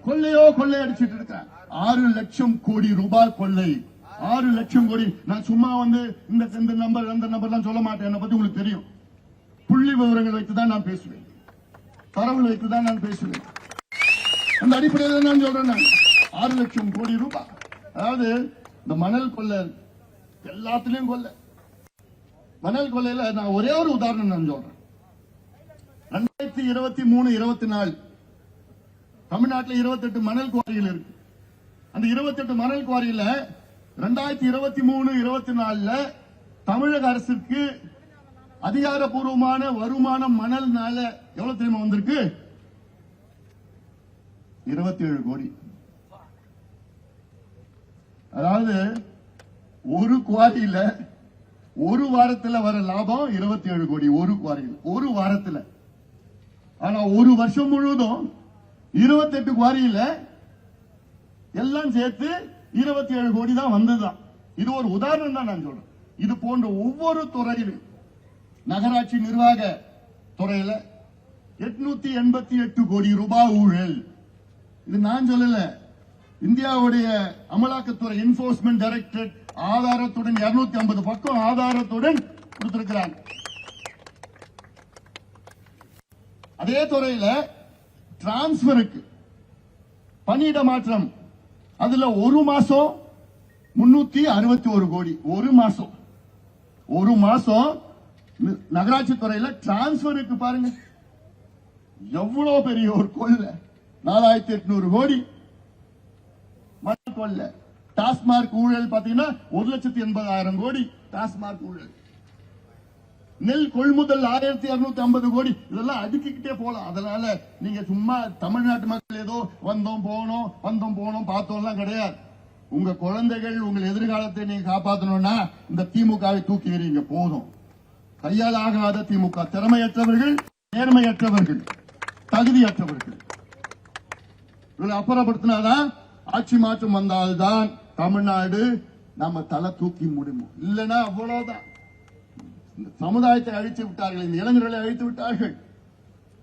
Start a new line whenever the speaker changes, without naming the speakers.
கொள்ளையோ கொள்ளை அடிச்சிட்டு இருக்காங்க. 6 லட்சம் கோடி ரூபாய் கொள்ளை. 6 லட்சம் கோடி. நான் சும்மா இந்த நம்பர் அந்த நம்பர்லாம் சொல்ல மாட்டேன். என்னை பத்தி உங்களுக்கு தெரியும். புள்ளி விவரங்கள் வைத்துதான் நான் பேசுவேன், தரவுகள் வைத்துதான் நான் பேசுவேன். அந்த அடிப்படையில் நான் சொல்றேன். 6 லட்சம் கோடி ரூபாய். அதாவது இந்த மணல் கொள்ளை எல்லாத்திலையும் கொள்ளை. மணல் கொள்ளையில நான் ஒரே ஒரு உதாரணம் நான் சொல்றேன். 2023-24 தமிழ்நாட்டில் 28 மணல் குவாரிகள் இருக்கு. அந்த 28 மணல் குவாரியில 2023-24 தமிழக அரசுக்கு அதிகாரப்பூர்வமான வருமானம் மணல்னால எவ்வளவு தெரியுமா வந்திருக்கு? 27 கோடி. அதாவது ஒரு குவாரியில ஒரு வாரத்தில் வர லாபம் 27 கோடி. ஒரு குவாரியில் ஒரு வாரத்தில். ஆனா ஒரு வருஷம் முழுவதும் 28 குவாரியில எல்லாம் சேர்த்து 27 கோடி தான் வந்ததுதான். இது ஒரு உதாரணம் தான் நான் சொல்றேன். இது போன்ற ஒவ்வொரு துறையிலும் நகராட்சி நிர்வாக துறையில 888 கோடி ரூபாய் ஊழல். இது நான் சொல்லல, இந்தியாவுடைய அமலாக்கத்துறை என்போர்ஸ்மென்ட் டைரக்டரேட் ஆதாரத்துடன் 250 பக்கம் ஆதாரத்துடன் கொடுத்திருக்கிறாங்க. அதே துறையில டிரான்ஸ்பருக்கு பணியிட மாற்றம், அதுல ஒரு மாசம் 361 கோடி. ஒரு மாசம் நகராட்சி துறையில டிரான்ஸ்பருக்கு பாருங்க எவ்வளவு பெரிய ஒரு கொள்ளை. 4800 கோடி மணல் கொள்ளை. டாஸ்மார்க் ஊழல் பாத்தீங்கன்னா 1,80,000 கோடி டாஸ்மார்க் ஊழல். நெல் கொள்முதல் 1250 கோடி. இதெல்லாம் அடுக்கிக்கிட்டே போலாம். அதனால நீங்க சும்மா தமிழ்நாட்டு மக்கள் ஏதோ வந்தோம் போனோம் பார்த்தோம்லாம் கிடையாது. உங்க குழந்தைகள் உங்கள் எதிர்காலத்தை நீங்க காப்பாற்றணும்னா இந்த திமுகவை தூக்கி எறிங்க போதும். கையால் ஆகாத திமுக திறமையற்றவர்கள், நேர்மையற்றவர்கள், தகுதியற்றவர்கள். இவங்களை அப்புறப்படுத்தினாதான் ஆட்சி மாற்றம் வந்தால்தான் தமிழ்நாடு நம்ம தலை தூக்கி முடியும். இல்லைன்னா அவ்வளவுதான். இந்த சமுதாயத்தை அழித்து விட்டார்கள், இந்த இளைஞர்களை அழித்து விட்டார்கள்.